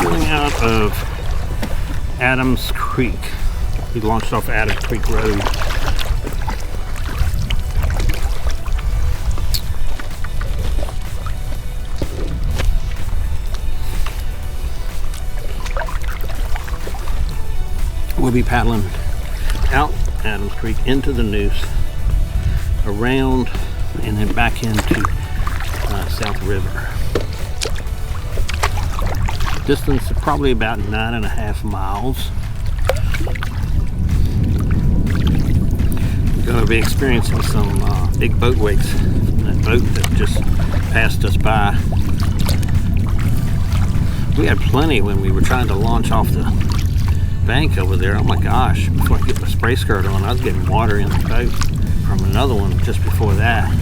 pulling out of Adams Creek. We launched off Adams Creek Road. We'll be paddling out Adams Creek into the Neuse, around, and then back into South River. Distance is probably about 9.5 miles. We're going to be experiencing some big boat wakes from that boat that just passed us by. We had plenty when we were trying to launch off the bank over there. Oh my gosh, before I get my spray skirt on, I was getting water in the boat from another one just before that.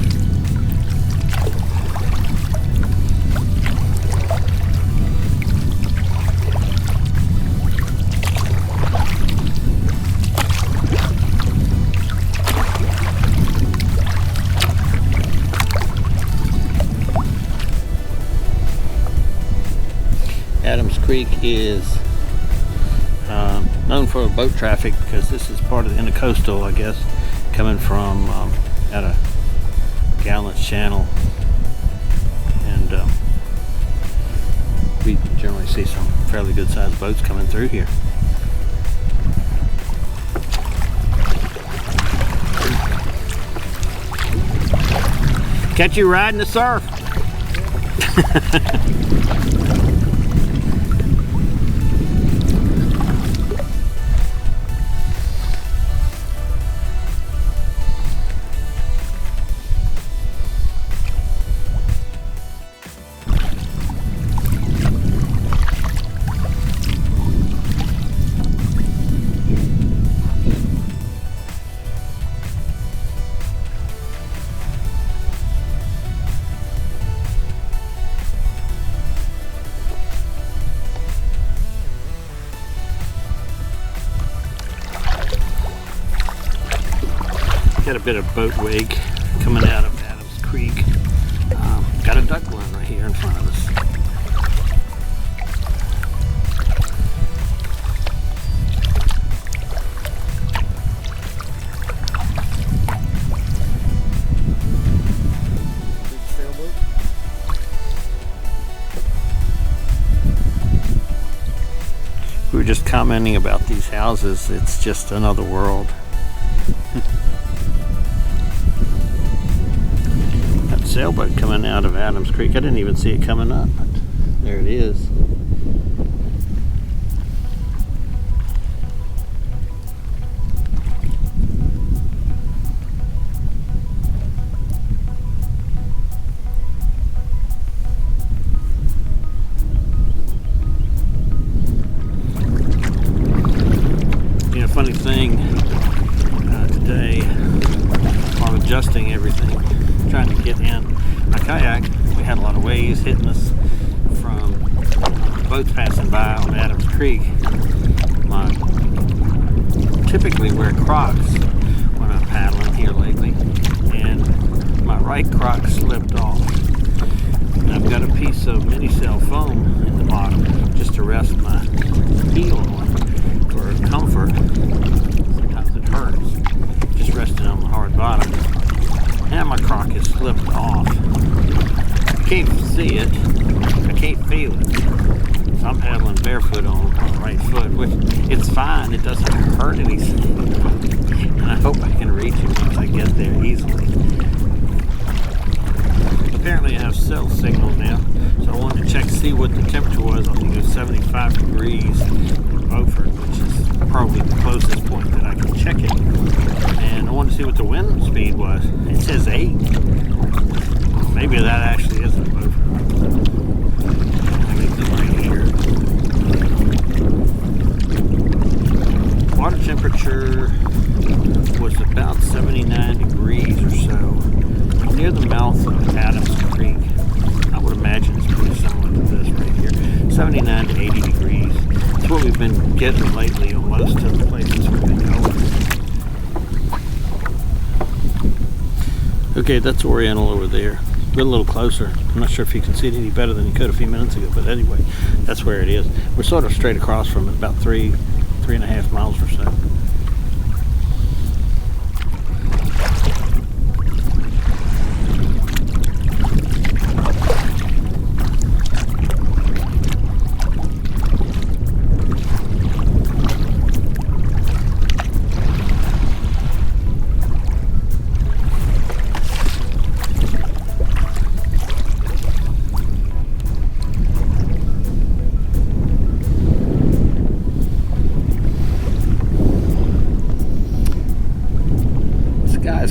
Adams Creek is known for boat traffic because this is part of the intercoastal, I guess, coming from out of Gallant's Channel, and we generally see some fairly good sized boats coming through here. Catch you riding the surf. Got a bit of boat wake coming out of Adams Creek. Got a duck run right here in front of us. We were just commenting about these houses. It's just another world. Sailboat coming out of Adams Creek. I didn't even see it coming up, but there it is. You know, funny thing, today, while adjusting everything, trying to get in my kayak, we had a lot of waves hitting us from boats passing by on Adams Creek. I typically wear Crocs when I'm paddling here lately, and my right Croc slipped off. And I've got a piece of mini cell foam in the bottom just to rest my heel on for comfort. Sometimes it hurts just resting on the hard bottom. And my Croc has slipped off. I can't see it. I can't feel it. So I'm paddling barefoot on the right foot, which it's fine. It doesn't hurt anything. And I hope I can reach it once I get there easily. Apparently I have cell signal now, so I wanted to check to see what the temperature was. I think it was 75 degrees in Beaufort, which is probably the closest point that I can check it. And I wanted to see what the wind speed was. It says 8. Maybe that actually isn't Beaufort. Maybe right here. Water temperature was about 79 degrees or so. Near the mouth of Adams Creek. I would imagine it's pretty similar to this right here. 79 to 80 degrees. That's what we've been getting lately on most of the places we've been going. Okay, that's Oriental over there. Get a little closer. I'm not sure if you can see it any better than you could a few minutes ago, but anyway, that's where it is. We're sort of straight across from it, about 3.5 miles or so.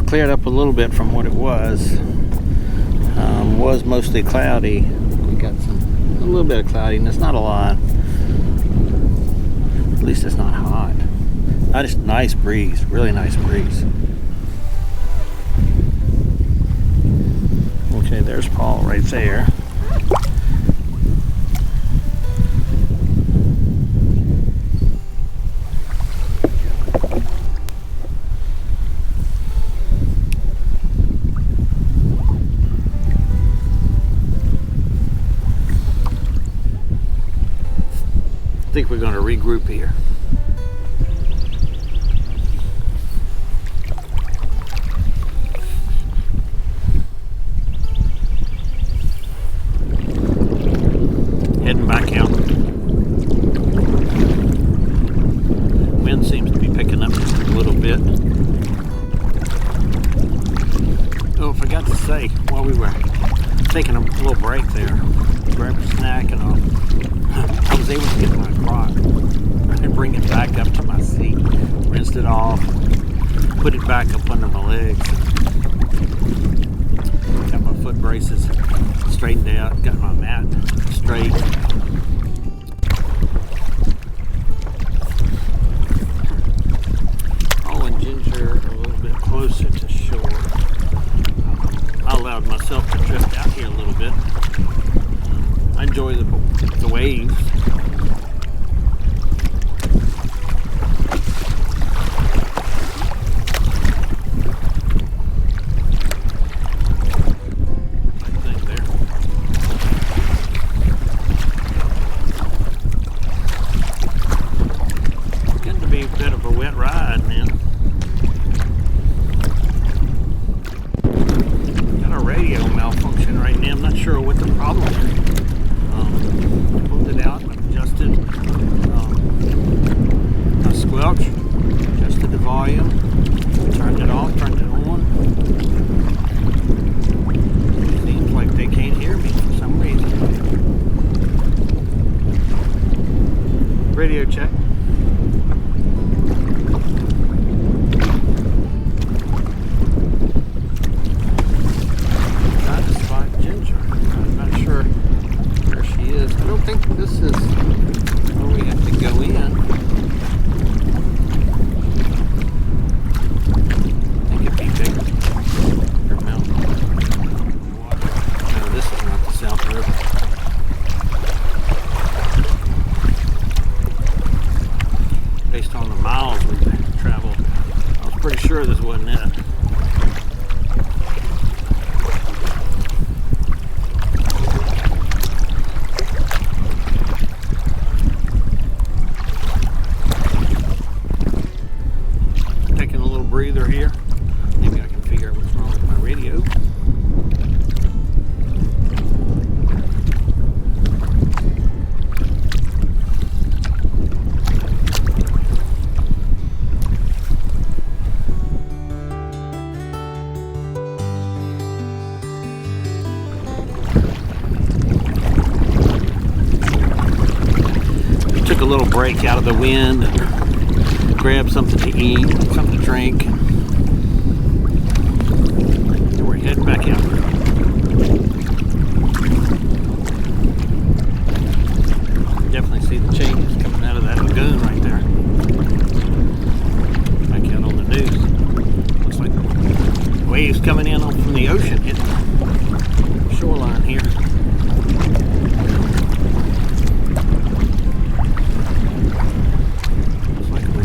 Cleared up a little bit from what it was. Was mostly cloudy. We got a little bit of cloudiness, not a lot. At least it's not hot. Just nice breeze, really nice breeze. Okay, there's Paul right there. I think we're going to regroup here. Heading back out. Wind seems to be picking up a little bit. Oh, I forgot to say, while we were taking a little break there, grab a snack and all, I was able to get my crock and bring it back up to my seat, rinsed it off, put it back up under my legs, got my foot braces straightened out, got my mat straight. Paul and Ginger a little bit closer to shore. I allowed myself to drift out here a little bit. I enjoy the waves. Getting to be a bit of a wet ride, man. Got a radio malfunction right now. I'm not sure what the problem is. Pulled it out, adjusted my squelch, adjusted the volume, turned it off, turned it on. It seems like they can't hear me for some reason. Radio check. Trying to spot Ginger. I'm not sure where she is. I don't think this is where we have to go in. I think it'd be bigger. Bigger mountain. Water. No, this is not the South River. Based on the miles we've traveled, I was pretty sure this wasn't it. Breather here. Maybe I can figure out what's wrong with my radio. Took a little break out of the wind. Grab something to eat, something to drink. And we're heading back out. Definitely see the changes coming out of that lagoon right there. Back out on the Neuse. Looks like waves coming in from the ocean hitting the shoreline here.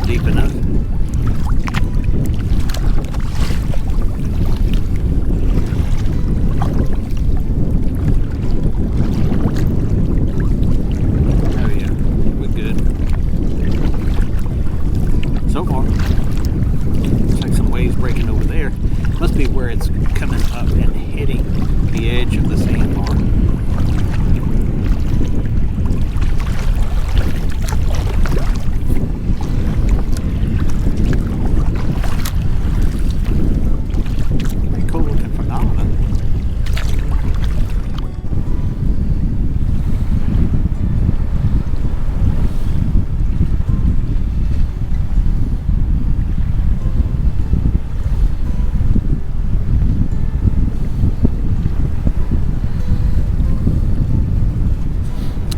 Deep enough.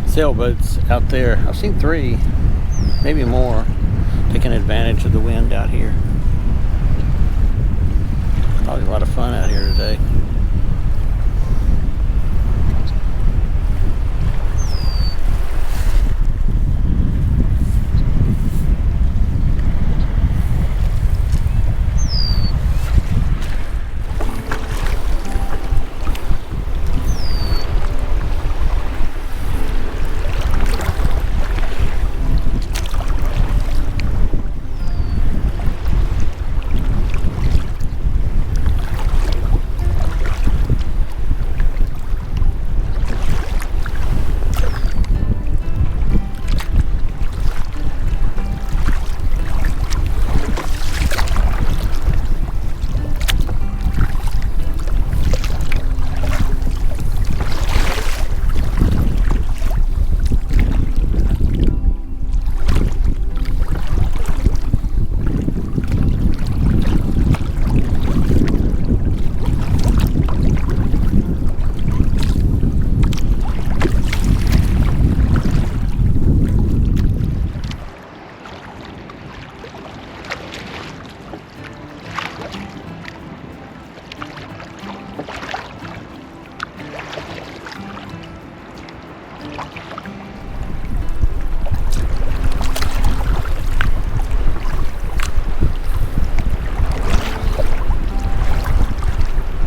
sailboats out there. I've seen 3, maybe more, taking advantage of the wind out here. Probably a lot of fun out here today.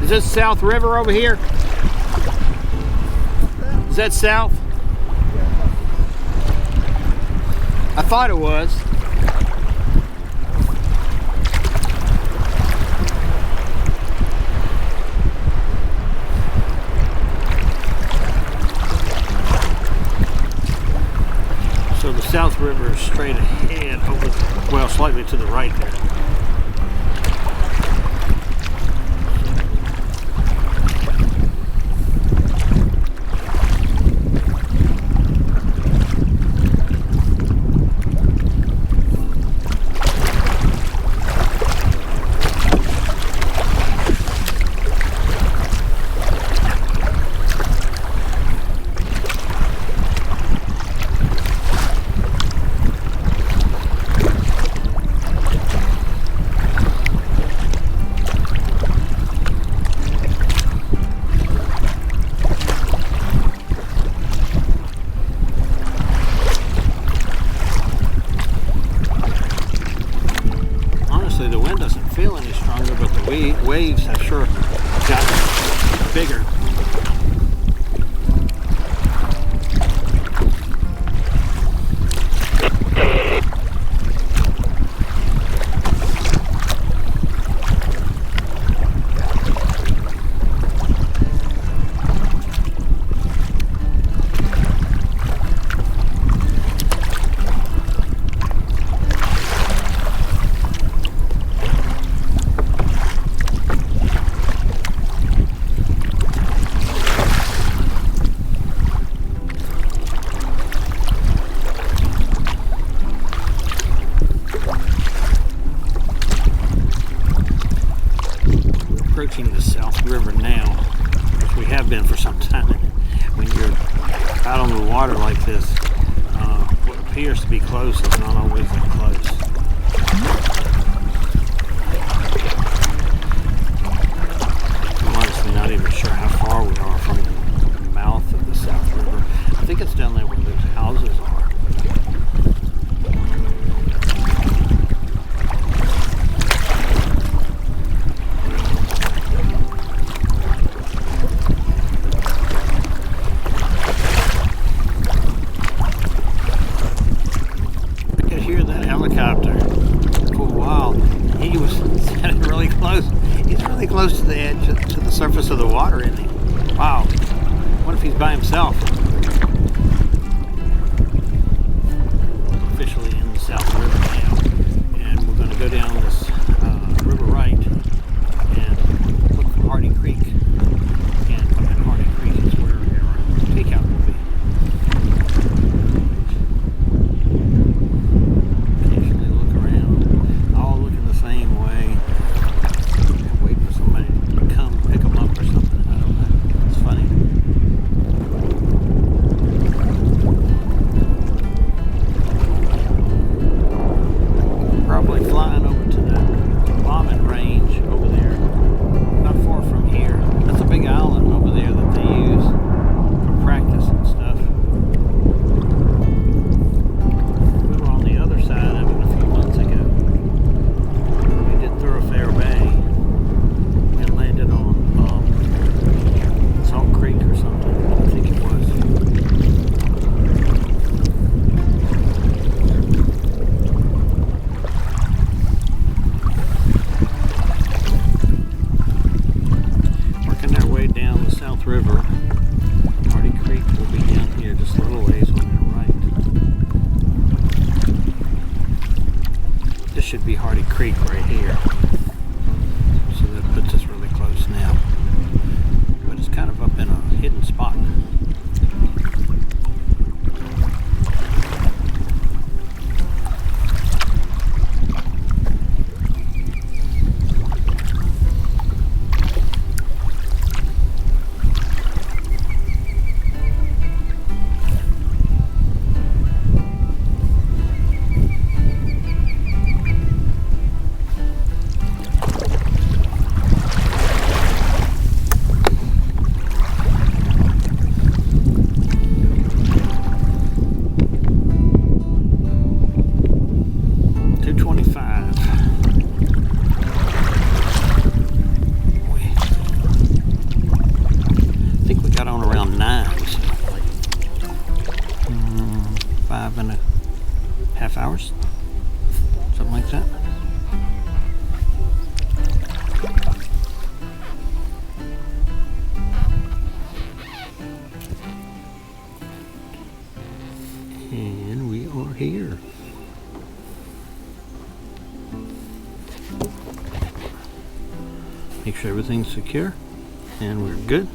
Is this South River over here? Is that south? I thought it was. So the South River is straight ahead, over, well, slightly to the right there. The wind doesn't feel any stronger, but the waves have sure gotten bigger. Approaching the South River now, which we have been for some time. When you're out on the water like this, what appears to be close is not always that close. I'm honestly not even sure how far we are from the mouth of the South River. I think it's down there where those houses are. Helicopter for a while. He was standing really close. He's really close to the edge, to the surface of the water, isn't he? Wow. What if he's by himself? Officially in the South River now, and we're going to go down this river right and look for Hardy Creek. And at Hardy Creek is where our takeout will be. creek right here. So that puts us really close now. But it's kind of up in a hidden spot. Hours, something like that. And we are here. Make sure everything's secure and we're good.